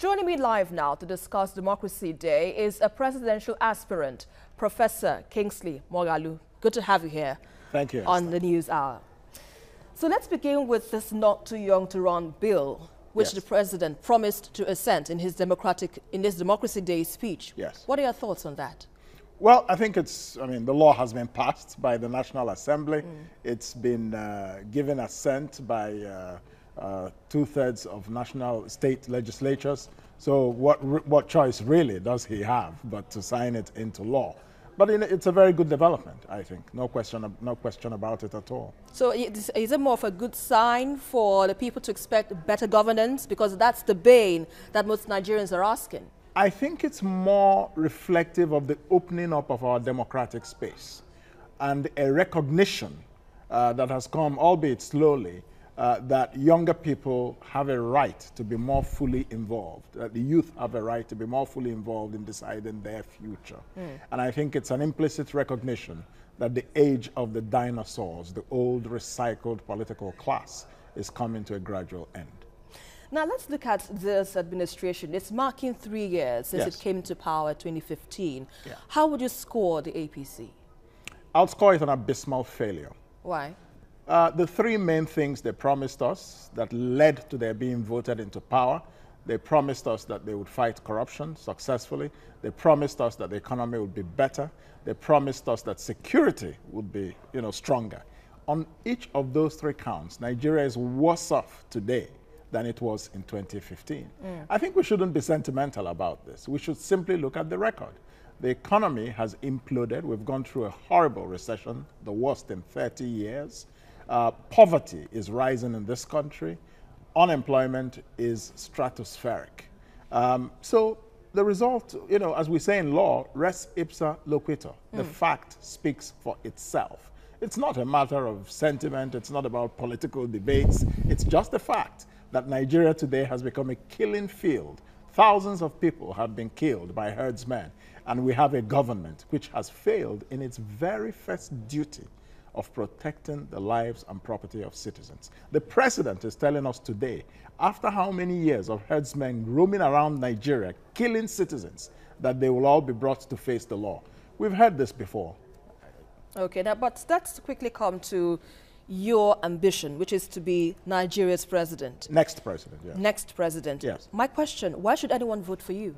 Joining me live now to discuss Democracy Day is a presidential aspirant, Professor Kingsley Moghalu. Good to have you here. Thank you. On the News Hour. So let's begin with this Not Too Young to Run bill, which the president promised to assent in his Democracy Day speech. Yes. What are your thoughts on that? Well, I think the law has been passed by the National Assembly. It's been given assent by 2/3 of national state legislatures. So what choice really does he have but to sign it into law? But it's a very good development, I think. No question about it at all. So is it more of a good sign for the people to expect better governance? Because that's the bane that most Nigerians are asking. I think it's more reflective of the opening up of our democratic space and a recognition that has come, albeit slowly, that younger people have a right to be more fully involved, that the youth have a right to be more fully involved in deciding their future. And I think it's an implicit recognition that the age of the dinosaurs, the old recycled political class, is coming to a gradual end. Now let's look at this administration. It's marking 3 years since it came into power in 2015. Yeah. How would you score the APC? I'll score it an abysmal failure. Why? The three main things they promised us that led to their being voted into power: they promised us that they would fight corruption successfully. They promised us that the economy would be better. They promised us that security would be, stronger. On each of those three counts, Nigeria is worse off today than it was in 2015. I think we shouldn't be sentimental about this. We should simply look at the record. The economy has imploded. We've gone through a horrible recession, the worst in 30 years. Poverty is rising in this country. Unemployment is stratospheric. So the result, as we say in law, res ipsa loquitur. The fact speaks for itself. It's not a matter of sentiment. It's not about political debates. It's just a fact that Nigeria today has become a killing field. Thousands of people have been killed by herdsmen, and we have a government which has failed in its very first duty of protecting the lives and property of citizens. The president is telling us today, after how many years of herdsmen roaming around Nigeria, killing citizens, that they will all be brought to face the law. We've heard this before. Okay, now, but let's quickly come to your ambition, which is to be Nigeria's president. Next president, yes. Next president. Yes. My question, why should anyone vote for you?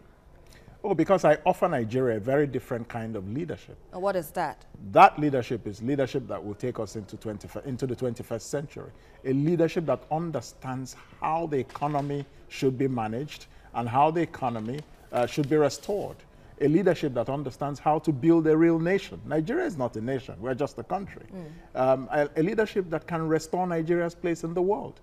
Oh, because I offer Nigeria a very different kind of leadership. And what is that? That leadership is leadership that will take us into the 21st century. A leadership that understands how the economy should be managed and how the economy should be restored. A leadership that understands how to build a real nation. Nigeria is not a nation, we're just a country. A leadership that can restore Nigeria's place in the world.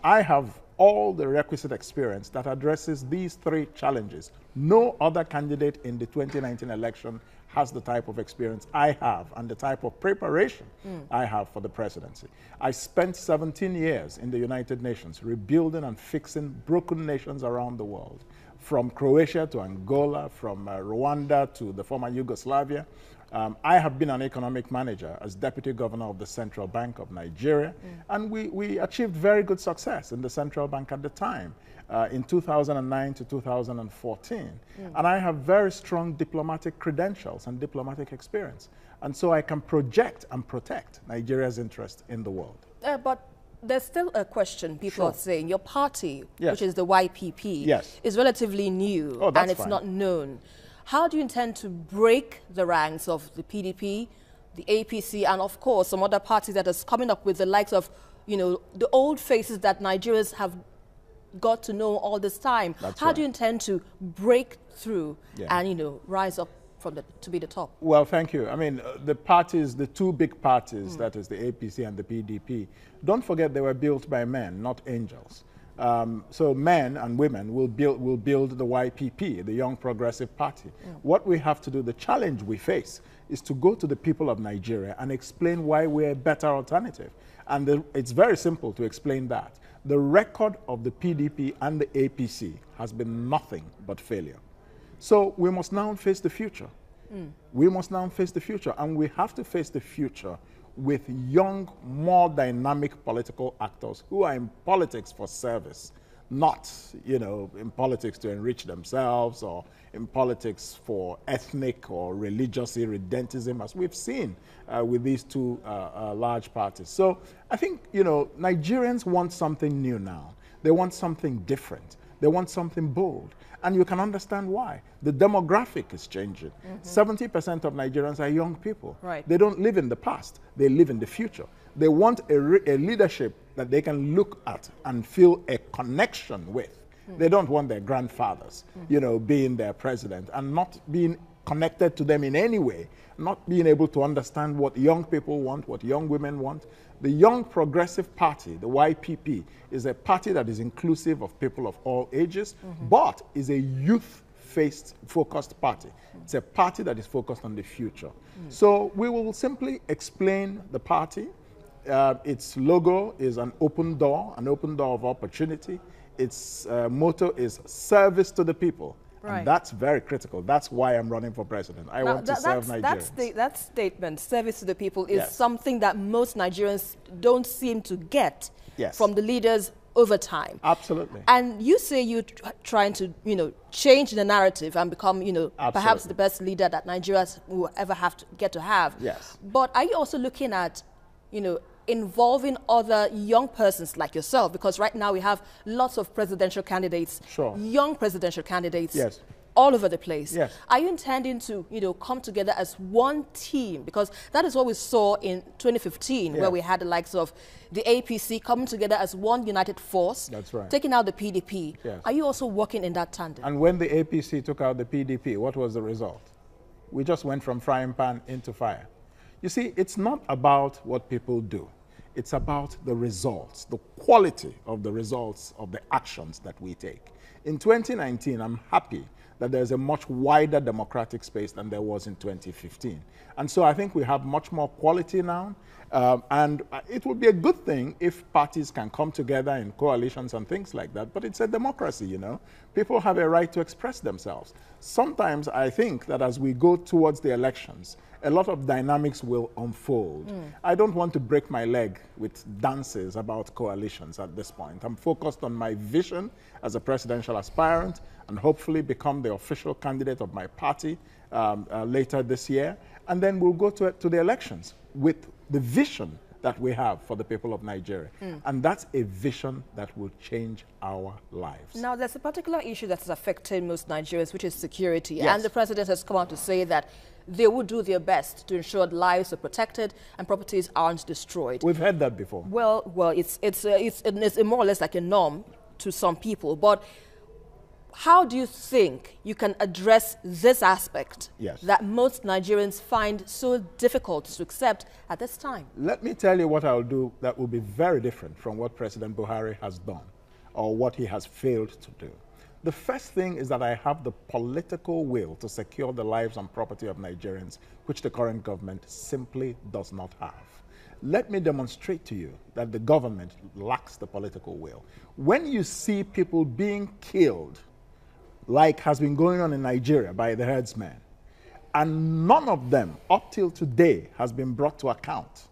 I have all the requisite experience that addresses these three challenges. No other candidate in the 2019 election has the type of experience I have and the type of preparation I have for the presidency. I spent 17 years in the United Nations rebuilding and fixing broken nations around the world, from Croatia to Angola, from Rwanda to the former Yugoslavia. I have been an economic manager as deputy governor of the Central Bank of Nigeria, and we achieved very good success in the central bank at the time, in 2009 to 2014. And I have very strong diplomatic credentials and diplomatic experience. And so I can project and protect Nigeria's interest in the world. But there's still a question people are saying. Your party, which is the YPP, is relatively new and it's not known. How do you intend to break the ranks of the PDP, the APC, and of course some other parties that is coming up with the likes of, the old faces that Nigerians have got to know all this time? How do you intend to break through and, rise up to be the top? Well, thank you. I mean, the parties, the two big parties, that is the APC and the PDP, don't forget they were built by men, not angels. So men and women will build the YPP, the Young Progressive Party. What we have to do, the challenge we face, is to go to the people of Nigeria and explain why we're a better alternative. And it's very simple to explain that. The record of the PDP and the APC has been nothing but failure. So we must now face the future. We must now face the future, and we have to face the future with young, more dynamic political actors who are in politics for service, not, you know, in politics to enrich themselves or in politics for ethnic or religious irredentism, as we've seen with these two large parties. So I think, you know, Nigerians want something new now. They want something different. They want something bold. And you can understand why. The demographic is changing. 70% of Nigerians are young people. Right. They don't live in the past. They live in the future. They want a leadership that they can look at and feel a connection with. They don't want their grandfathers, you know, being their president and not being connected to them in any way, not being able to understand what young people want, what young women want. The Young Progressive Party, the YPP, is a party that is inclusive of people of all ages, but is a youth-focused party. It's a party that is focused on the future. So we will simply explain the party. Its logo is an open door of opportunity. Its motto is service to the people. Right. And that's very critical. That's why I'm running for president. I want to serve Nigerians. That statement, service to the people, is something that most Nigerians don't seem to get from the leaders over time. Absolutely. And you say you're trying to, you know, change the narrative and become, you know, perhaps the best leader that Nigerians will ever get to have. Yes. But are you also looking at, you know, involving other young persons like yourself? Because right now we have lots of presidential candidates, young presidential candidates, all over the place. Yes. Are you intending to, you know, come together as one team? Because that is what we saw in 2015, where we had the likes of the APC coming together as one united force, taking out the PDP. Yes. Are you also working in that tandem? And when the APC took out the PDP, what was the result? We just went from frying pan into fire. You see, it's not about what people do. It's about the results, the quality of the results of the actions that we take. In 2019, I'm happy that there's a much wider democratic space than there was in 2015. And so I think we have much more quality now. And it would be a good thing if parties can come together in coalitions and things like that. But it's a democracy, you know. People have a right to express themselves. Sometimes I think that as we go towards the elections, a lot of dynamics will unfold. I don't want to break my leg with dances about coalitions at this point. I'm focused on my vision as a presidential aspirant and hopefully become the official candidate of my party later this year. And then we'll go to the elections with the vision that we have for the people of Nigeria. And that's a vision that will change our lives. Now, there's a particular issue that is affecting most Nigerians, which is security. And the president has come out to say that they will do their best to ensure lives are protected and properties aren't destroyed. We've heard that before. Well, it's more or less like a norm to some people. But how do you think you can address this aspect that most Nigerians find so difficult to accept at this time? Let me tell you what I'll do that will be very different from what President Buhari has done or what he has failed to do. The first thing is that I have the political will to secure the lives and property of Nigerians, which the current government simply does not have. Let me demonstrate to you that the government lacks the political will. When you see people being killed, like has been going on in Nigeria by the herdsmen, and none of them, up till today, has been brought to account,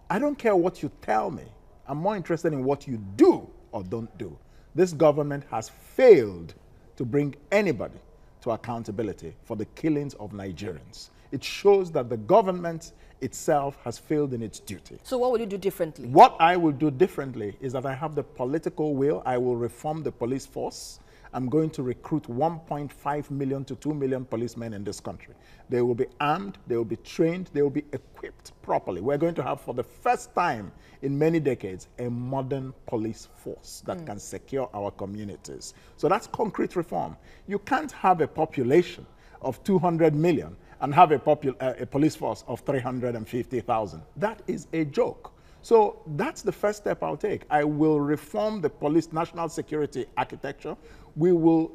I don't care what you tell me. I'm more interested in what you do or don't do. This government has failed to bring anybody to accountability for the killings of Nigerians. It shows that the government itself has failed in its duty. So what will you do differently? What I will do differently is that I have the political will. I will reform the police force. I'm going to recruit 1.5 million to 2 million policemen in this country. They will be armed, they will be trained, they will be equipped properly. We're going to have, for the first time in many decades, a modern police force that can secure our communities. So that's concrete reform. You can't have a population of 200 million and have a police force of 350,000. That is a joke. So that's the first step I'll take. I will reform the police national security architecture. We will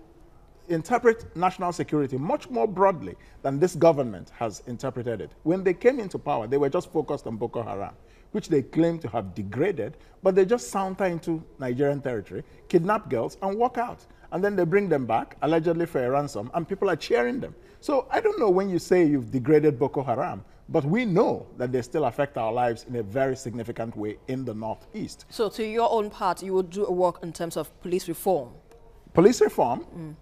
interpret national security much more broadly than this government has interpreted it. When they came into power, they were just focused on Boko Haram, which they claim to have degraded, but they just saunter into Nigerian territory, kidnap girls, and walk out. And then they bring them back, allegedly for a ransom, and people are cheering them. So I don't know when you say you've degraded Boko Haram, But we know that they still affect our lives in a very significant way in the Northeast. So to your own part, you would do a work in terms of police reform? Police reform,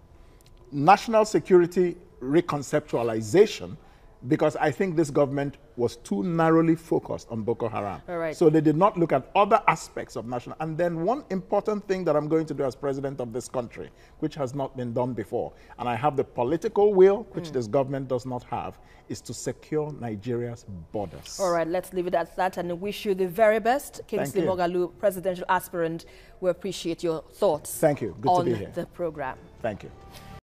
national security reconceptualization, because I think this government was too narrowly focused on Boko Haram. So they did not look at other aspects of national. And then one important thing that I'm going to do as president of this country, which has not been done before, and I have the political will, which this government does not have, is to secure Nigeria's borders. All right, let's leave it at that and wish you the very best. Kingsley Moghalu, presidential aspirant, we appreciate your thoughts. Thank you. Good to be here. On the program. Thank you.